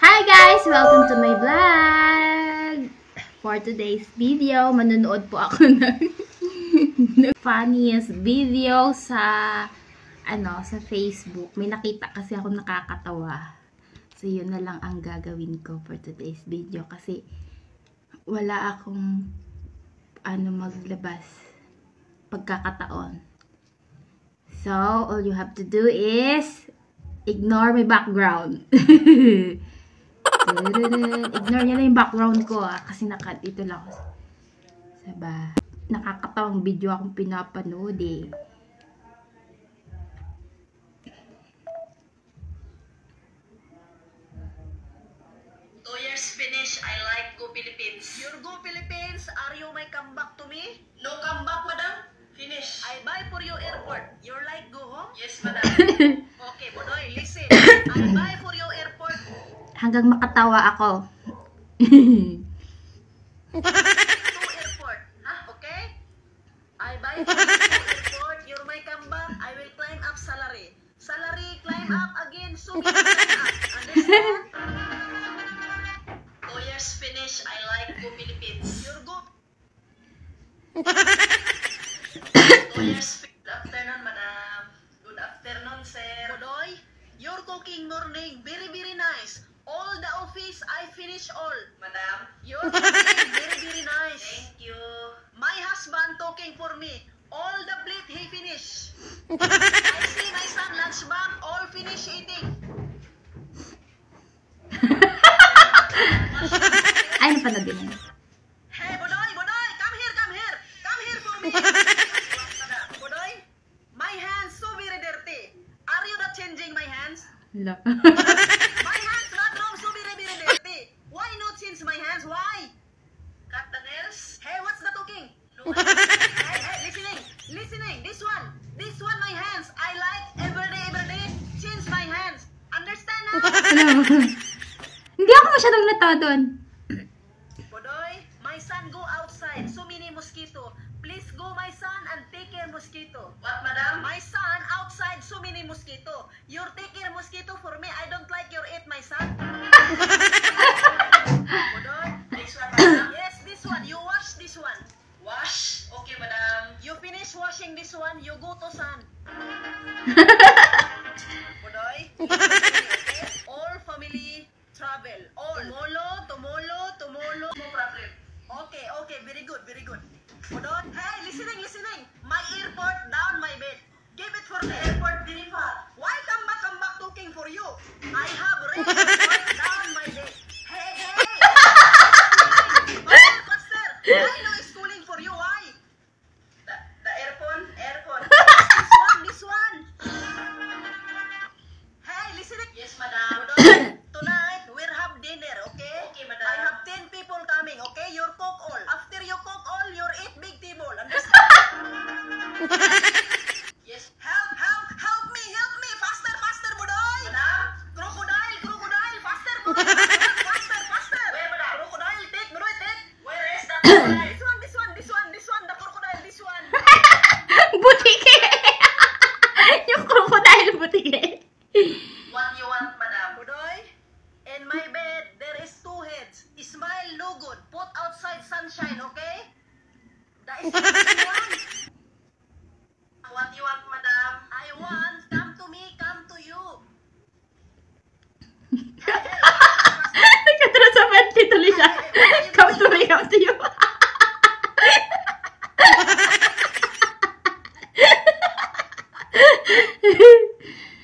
Hi guys! Welcome to my vlog! For today's video, manonood po ako ng funniest video sa Facebook. May nakita kasi ako nakakatawa. So yun na lang ang gagawin ko for today's video kasi wala akong maglabas pagkakataon. So all you have to do is ignore my background. Ignore nyo na yung background ko kasi dito lang ako sa nakakatawang video akong pinapanood eh. 2 years finish, I like Go Philippines. Your Go Philippines, are you may come back to me? No come back, madam. Finish. I buy for you airport. Your like go home? Yes, madam. Okay, Bodoy, listen. I buy for you airport. Hanggang makatawa ako. To airport. Okay? I buy for you to airport. Your may come back. I will climb up salary. Salary climb up again. So we climb up. Understand? 2 years finish, I like Go Philippines. Your go. 2 years finish. Good afternoon, madam. Good afternoon, sir. Bodoy, your cooking morning very very nice. All the office I finish all. Madam, Your cooking very very nice. thank you. My husband talking for me. All the plate he finish. I see my son lunch bag all finish eating. Ay, napanood din yun. Hey Bodoy, Bodoy, come here for me. Bodoy, my hands so very dirty. Are you not changing my hands? Hala. My hands not wrong so very very dirty. Why not change my hands? Why? Cut the nails. Hey, what's the talking? No, Hey, listening. This one my hands. I like every day. Change my hands. Understand now? Hindi ako masyadong natawa doon. Bodoy, my son go outside. So many mosquito. Please go my son and take care mosquito. What, madam? My son outside so many mosquito. You take care mosquito for me. I don't like your eat my son. Bodoy, Next one, madam. yes, this one. You wash this one. Wash. Okay, madam. You finish washing this one, you go to sun. Bodoy, okay? All family travel. All. Tomolo. No problem. Okay, very good. Bodoy, hey, listening. My airport down my bed. Give it for the airport deliver. Why come back talking for you? I have ready airport down my bed. Hey. Pastor, why no schooling for you? Why? The aircon. This one. Hey, listening. Yes, madam. Tonight we'll have dinner, okay? Okay, madam. I have 10 people coming, okay? You cook all. After you cook all, you eat big table. Understand? Yes, Help me. Faster, Budoy. madam. Crocodile, faster. Where, madam? Crocodile, take, Budoy, take. Where is that crocodile? This one, the crocodile, this one. Butike! Yung crocodile butike. What you want, madam? Budoy, in my bed, there is 2 heads. Smile, look good. Put outside sunshine, okay? That is the one. What you want, madam? I want, come to me, come to you. Nagkatrasaman tuloy siya. Come to you.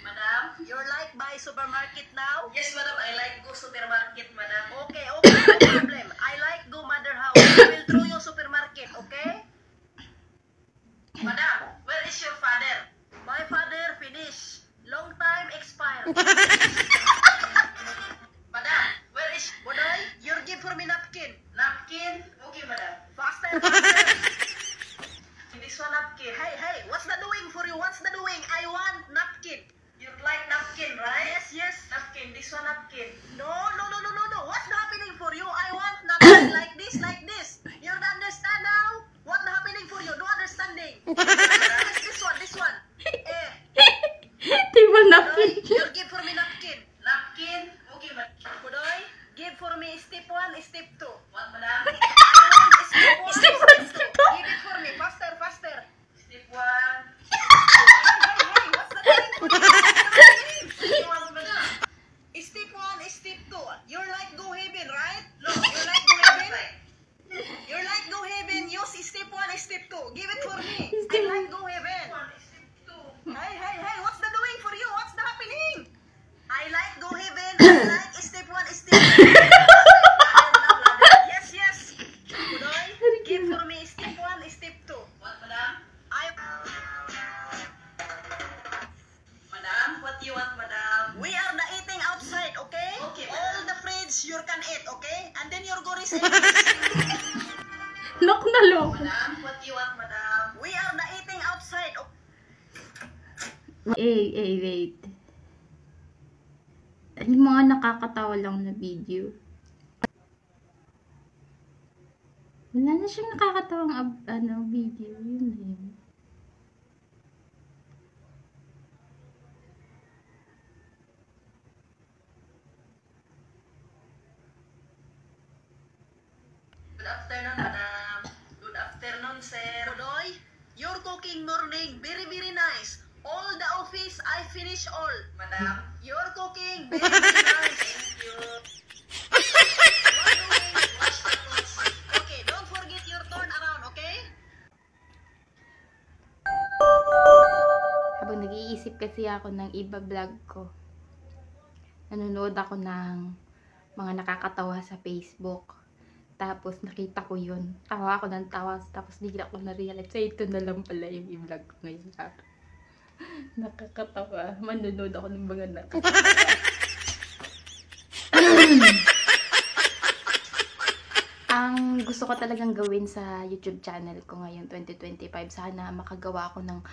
Madam? You're like buy supermarket now? Yes, madam. I like go supermarket, madam. Okay, no problem. I like go mother house. I will throw you supermarket, okay? Madam, where is your father? My father finish. Long time expired. Madam, where is Bodoy, you give for me napkin. napkin? Okay, madam. Faster. This one napkin. Hey, what's the doing for you? What's the doing? I want napkin. You like napkin, right? Yes. Napkin. This one napkin. No. What's happening for you? I want napkin like this. You don't understand now? What's happening for you? No understanding. This one. Di ba napkin? Bodoy, you give for me napkin. Napkin? Okay, madam. Bodoy, step 1, step 2. What, madam? I want step 1, Step step 2. one, step two. Give it for me. Faster, faster. Step 1. Hey, what's the name? Step 1, madam. Step 1, step 2. You're like go heaven, right? No, you're like go heaven. You're like go heaven. Use step 1, step 2. Give it for me. I like go heaven. Step 2. Hey, what's the doing for you? What's the happening? I like go heaven. I like step 1, step 2. Yes. Budoy, give for me step 1, step 2. What, madam? Madam, what you want, madam? We are the eating outside, okay? Okay, All the fridge you can eat, okay? And then you're going to say, Lock na lock. Madam, what you want, madam? we are the eating outside, okay? Wait. Yung mga nakakatawa lang na video. Wala na siyang nakakatawang video. Yun na yun. Good afternoon, madam. Good afternoon, sir. Budoy, your cooking morning, very, very nice. All the office, I finish all. Madam, Your cooking, very, very nice. thank you. What doing? Wash the clothes. Okay, don't forget your turn around, okay? Habang nag-iisip kasi ako ng iba vlog ko, nanonood ako ng mga nakakatawa sa Facebook. Tapos nakita ko yun. Tawa ako ng tawa. Tapos bigla ko na-realize, ito na lang pala yung i-vlog ko ngayon. Nakakatawa. Manonood ako ng mga nakakatawa. Ang gusto ko talagang gawin sa YouTube channel ko ngayon 2025, sana makagawa ko ng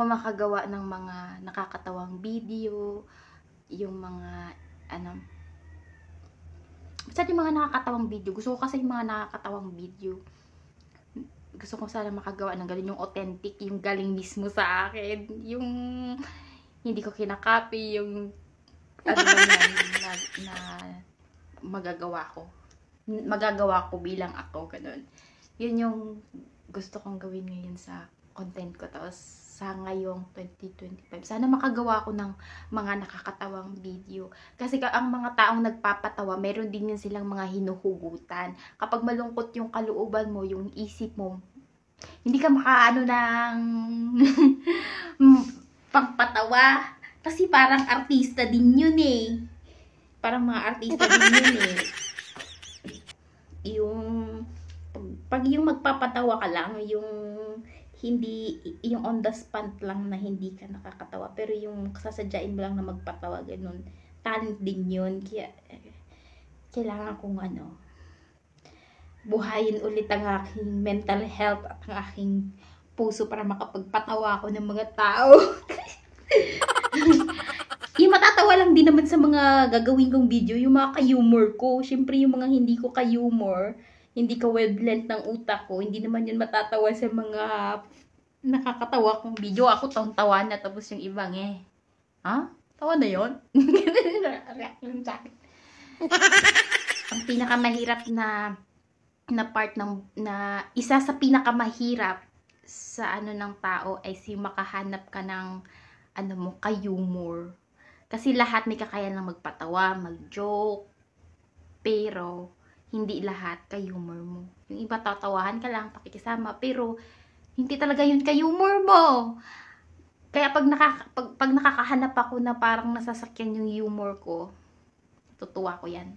makagawa ng mga nakakatawang video, yung mga basta yung mga nakakatawang video. Gusto ko kasi yung mga nakakatawang video. Gusto ko sana makagawa ng ganun, yung authentic, yung galing mismo sa akin, yung hindi ko kinakapi, yung na magagawa ko bilang ako, ganun. Yun yung gusto kong gawin ngayon sa content ko. Tapos sa ngayong 2025, sana makagawa ko ng mga nakakatawang video. Kasi ang mga taong nagpapatawa, meron din yun silang mga hinuhugutan. Kapag malungkot yung kalooban mo, yung isip mo, hindi ka makaano ng pangpatawa. Kasi parang artista din yun eh. Parang mga artista din yun eh. Pag yung magpapatawa ka lang, yung on the spot lang na hindi ka nakakatawa, pero yung sasadyain mo lang na magpatawa, ganun, talent din yun. Kaya kailangan kong buhayin ulit ang aking mental health at ang aking puso para makapagpatawa ako ng mga tao. Yung matatawa lang din naman sa mga gagawin kong video, yung mga ka-humor ko. Siyempre yung mga hindi ko ka-humor, hindi ka wavelength ng utak ko, hindi naman yun matatawa sa mga nakakatawa kong video. Ako tawa na, tapos yung ibang ha? Tawa na yun? Reaction sa akin. Ang pinakamahirap na part na isa sa pinakamahirap sa ng tao ay makahanap ka ng ka-humor. Kasi lahat may kakayahan ng magpatawa, mag-joke, pero hindi lahat ka-humor mo. Yung iba tatawahan ka lang, pakikisama, pero hindi talaga yun ka-humor mo. Kaya pag nakakahanap ako na parang nasasakyan yung humor ko, tutuwa ko yan.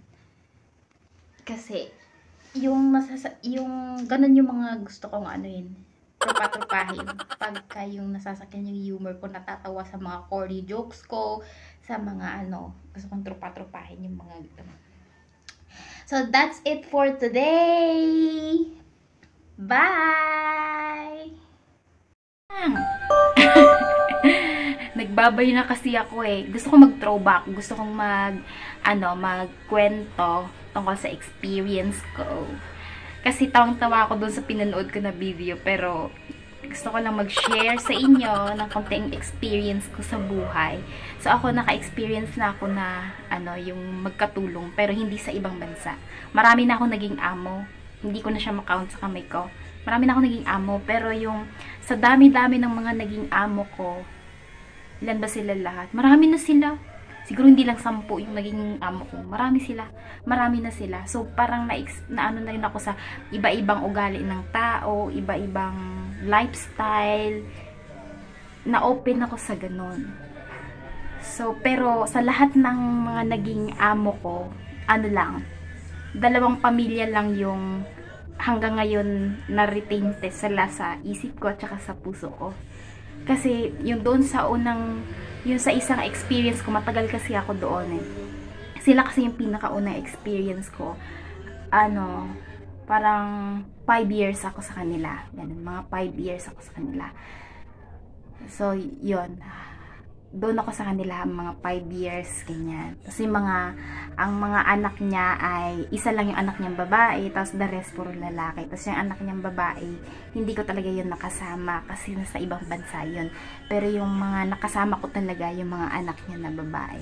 Kasi yung ganun yung mga gusto kong tropa-tropahin. Pagka yung nasasakyan yung humor ko, natatawa sa mga corny jokes ko, sa mga gusto kong tropa-tropahin yung mga So that's it for today. Bye! Nagbabay na kasi ako Gusto kong mag-throwback. Gusto kong magkwento tungkol sa experience ko. Kasi tawang-tawa ako dun sa pinanood ko na video. Pero Gusto ko lang mag-share sa inyo ng konting experience ko sa buhay. So, ako naka-experience na ako na, yung magkatulong, pero hindi sa ibang bansa. Marami na akong naging amo. Hindi ko na siya makount sa kamay ko. Marami na akong naging amo, pero yung sa dami-dami ng mga naging amo ko, ilan ba sila lahat? Marami na sila. Siguro hindi lang 10 yung naging amo ko. Marami na sila. So, parang na rin ako sa iba-ibang ugali ng tao, iba-ibang lifestyle. Na-open ako sa ganun. So, pero sa lahat ng mga naging amo ko, 2 pamilya lang yung hanggang ngayon na-retain sila sa isip ko at saka sa puso ko. Kasi yung doon sa yung sa isang experience ko, matagal kasi ako doon eh. Sila kasi yung pinakaunang experience ko. Parang 5 years ako sa kanila. Ganun, mga 5 years ako sa kanila. So, yun. Doon ako sa kanila mga 5 years, ganyan. Kasi ang mga anak niya ay, isa lang yung anak niyang babae, tapos the rest puro lalaki. Tapos yung anak niyang babae, hindi ko talaga yun nakasama kasi nasa ibang bansa yun. Pero yung mga nakasama ko talaga, yung mga anak niya na babae.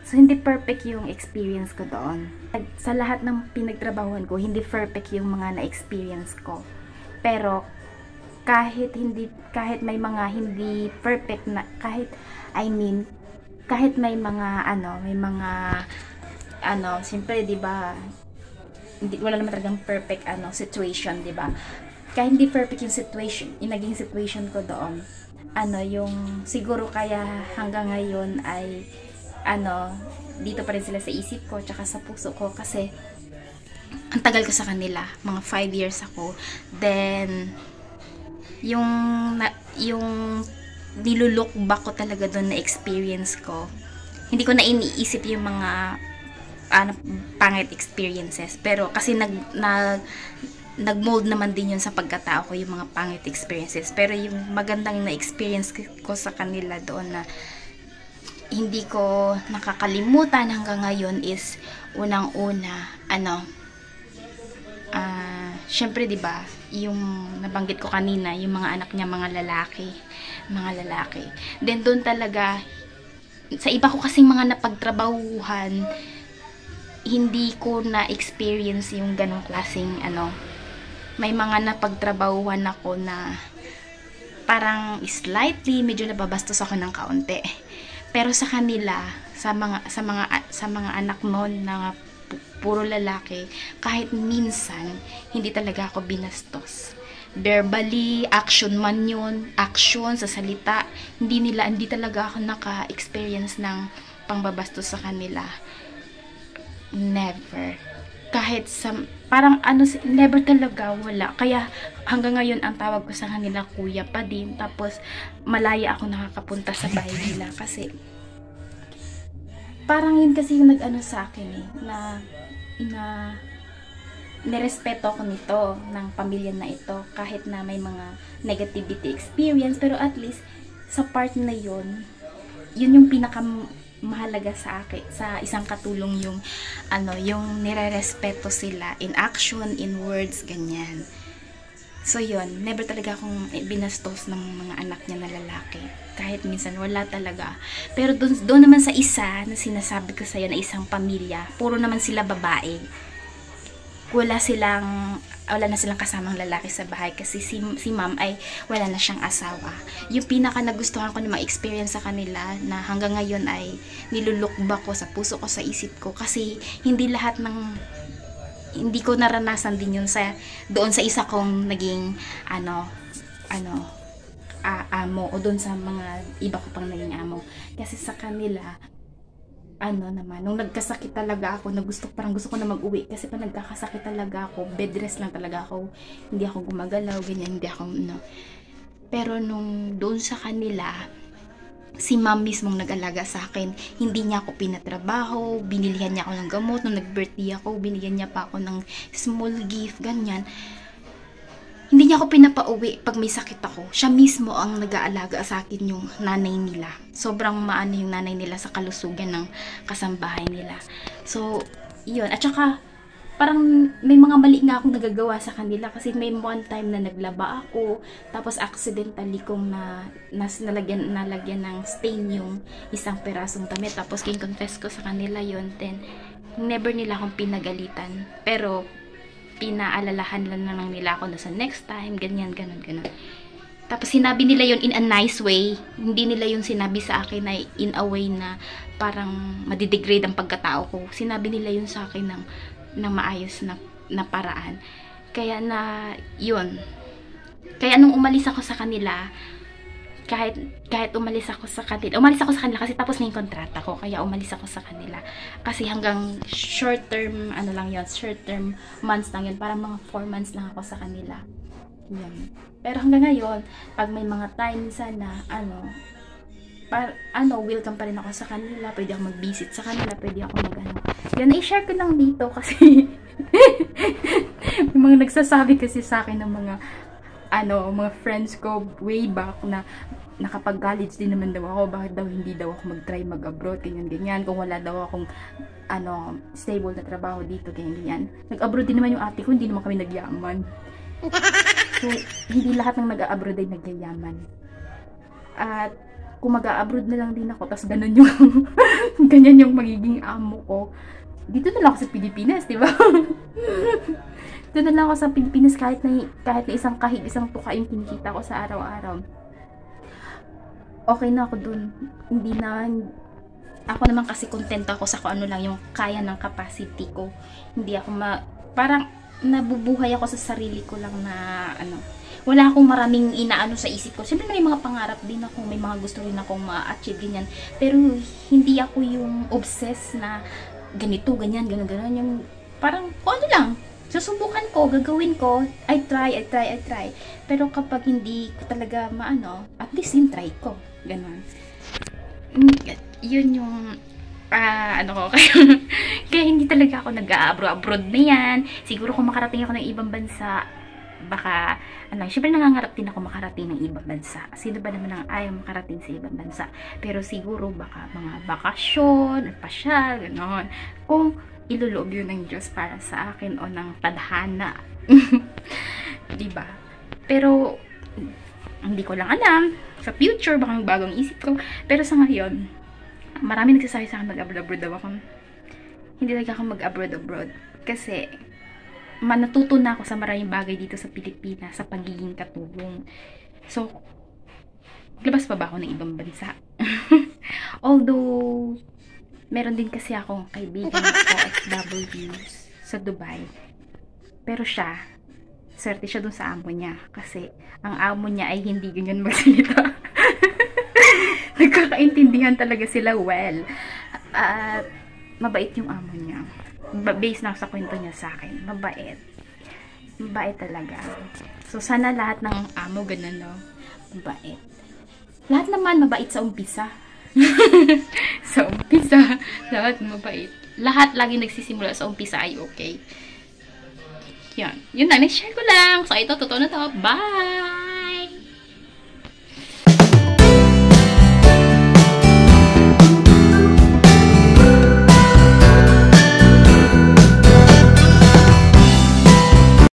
So, hindi perfect yung experience ko doon. Sa lahat ng pinagtrabahuan ko, hindi perfect yung mga na-experience ko. Pero, kahit may mga hindi perfect na, kahit may mga siyempre, 'di ba? Wala naman talagang perfect situation, 'di ba? Kahit hindi perfect yung situation, yung naging situation ko doon. Yung siguro kaya hanggang ngayon ay dito pa rin sila sa isip ko tsaka sa puso ko kasi ang tagal ko sa kanila, mga 5 years ako. Then yung nilulook back ko talaga doon na experience ko. Hindi ko na iniisip yung mga pangit experiences. Pero kasi nag-mold naman din yun sa pagkatao ko yung mga pangit experiences. Pero yung magandang na experience ko sa kanila doon na hindi ko nakakalimutan hanggang ngayon is unang-una, syempre 'di ba, yung nabanggit ko kanina, yung mga anak niya mga lalaki. Then doon talaga sa iba ko kasing mga napagtrabahuhan, hindi ko na experience yung ganong klaseng may mga napagtrabahuhan ako na parang slightly medyo nababastos ako ng kaunti. Pero sa kanila, sa mga anak noon na puro lalaki, kahit minsan hindi talaga ako binastos. Verbally, action man yun, action sa salita, hindi talaga ako naka-experience ng pangbabastos sa kanila. Never. Kahit parang never talaga, wala. Kaya hanggang ngayon ang tawag ko sa kanila kuya pa din. Tapos malaya ako nakakapunta sa bahay nila kasi parang yun kasi yung sa akin eh, na nirespeto ko nito ng pamilya na ito kahit na may mga negativity experience, pero at least sa part na yun yung pinakamahalaga sa akin, sa isang katulong yung yung nirerespeto sila in action, in words, ganyan. So yun, never talaga akong binastos ng mga anak niya na lalaki. Kahit minsan, wala talaga. Pero doon naman sa isa na sinasabi ko sa'yo na isang pamilya, puro naman sila babae. Wala na silang kasamang lalaki sa bahay kasi si ma'am ay wala na siyang asawa. Yung pinaka nagustuhan ko na ma-experience sa kanila na hanggang ngayon ay niluluk back ko sa puso ko, sa isip ko kasi hindi ko naranasan din yun doon sa isa kong naging amo o doon sa mga iba ko pang naging amo. Kasi sa kanila nung nagkasakit talaga ako, parang gusto ko na mag-uwi kasi pa nagkakasakit talaga ako, bed rest lang talaga ako, hindi ako gumagalaw, ganyan, hindi ako Pero nung doon sa kanila, si ma'am mismong nag-alaga sa akin, hindi niya ako pinatrabaho, binilihan niya ako ng gamot, nung nag-birthday ako, binigyan niya pa ako ng small gift, ganyan. Hindi niya ako pinapauwi pag may sakit ako. Siya mismo ang nag-aalaga sa akin, yung nanay nila. Sobrang maano yung nanay nila sa kalusugan ng kasambahay nila. So, yun. At saka, parang may mga mali nga akong nagagawa sa kanila kasi may one time na naglaba ako tapos accidentally kong nalagyan ng stain yung isang perasong damit tapos kin-confess ko sa kanila yon, then never nila akong pinagalitan pero pinaalalahan lang nila ako na sa next time, ganyan, ganun. Tapos sinabi nila yon in a nice way. Hindi nila yung sinabi sa akin na in a way na parang madidegrade ang pagkatao ko. Sinabi nila yun sa akin ng maayos na paraan. Kaya na yun. Kaya nung umalis ako sa kanila, kahit umalis ako sa kanila kasi tapos na yung kontrata ko, kaya umalis ako sa kanila kasi hanggang short term short term months lang yun, parang mga 4 months lang ako sa kanila yun. Pero hanggang ngayon pag may mga time sana welcome pa rin ako sa kanila, pwede ako mag-visit sa kanila, pwede ako yan, i-share ko lang dito kasi may mga nagsasabi kasi sa akin ng mga friends ko way back na nakapag-college din naman daw ako, bakit daw hindi daw ako mag-try mag-abroad, ganyan, kung wala daw akong stable na trabaho dito, ganyan. Nag-abroad din naman yung ate ko, hindi naman kami nagyaman. So, hindi lahat ng nag-abroad ay nagyayaman. At kung mag-abroad na lang din ako, tas ganun yung ganyan yung magiging amo ko, dito na lang ako sa Pilipinas, di ba? Dito na lang ako sa Pilipinas kahit na isang tuka yung kinikita ko sa araw-araw. Okay na ako dun. Ako naman kasi content ako sa kung ano lang yung kaya ng capacity ko. Hindi ako parang nabubuhay ako sa sarili ko lang na wala akong maraming inaano sa isip ko. Siyempre may mga pangarap din ako, may mga gusto rin akong ma-achieve ganyan. Pero hindi ako yung obsessed na ganito, ganyan, ganun. Yung parang ano lang, susubukan ko, gagawin ko, I try. Pero kapag hindi ko talaga at least yung try ko. Ganon. Yun yung kaya hindi talaga ako nag-abroad na yan. Siguro kung makarating ako ng ibang bansa, baka syempre nangangarap din ako makarating ng ibang bansa. Sino ba naman ang ayaw makarating sa ibang bansa? Pero siguro baka mga bakasyon, pasyal, ganon. Kung iluloob yun ng Diyos para sa akin o ng tadhana. Diba? Pero hindi ko lang alam sa future, baka bagong isip ko. Pero sa ngayon, marami nagsasabi sa akin mag-abroad daw ako. Hindi talaga ako mag-abroad kasi natuto na ako sa maraming bagay dito sa Pilipinas sa pagiging katulong. So labas pa ba ako ng ibang bansa? Although meron din kasi akong kaibigan na OFWs sa Dubai, pero swerte siya dun sa amo niya kasi ang amo niya ay hindi ganyan magsalita. Nagkakaintindihan talaga sila well. At mabait yung amo niya. Based na sa kwento niya sa akin. Mabait talaga. So sana lahat ng amo ganun, no? Mabait. Lahat naman mabait sa umpisa. Sa umpisa, lahat mabait. Lahat lagi nagsisimula sa umpisa ay okay. Yun na, nag-share ko lang. So, ito, totoo na to. Bye!